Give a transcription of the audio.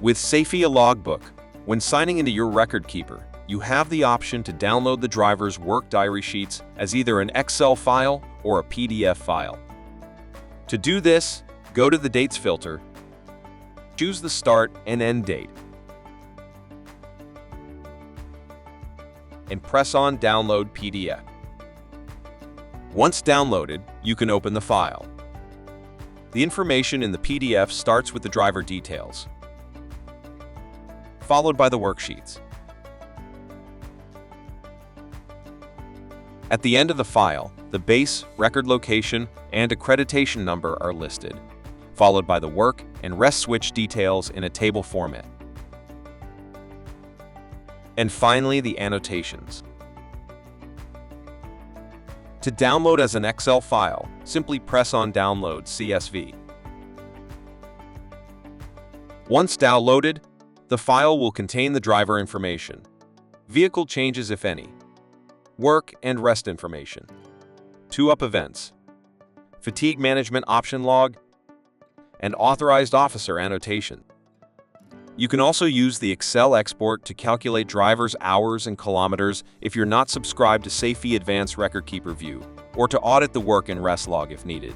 With SAFEA Logbook, when signing into your record keeper, you have the option to download the driver's work diary sheets as either an Excel file or a PDF file. To do this, go to the Dates filter, choose the start and end date, and press on Download PDF. Once downloaded, you can open the file. The information in the PDF starts with the driver details, followed by the worksheets. At the end of the file, the base, record location, and accreditation number are listed, followed by the work and rest switch details in a table format. And finally, the annotations. To download as an Excel file, simply press on Download CSV. Once downloaded, the file will contain the driver information, vehicle changes if any, work and rest information, 2-up events, fatigue management option log, and authorized officer annotation. You can also use the Excel export to calculate drivers' hours and kilometers if you're not subscribed to SAFEA Advanced Record Keeper View, or to audit the work and rest log if needed.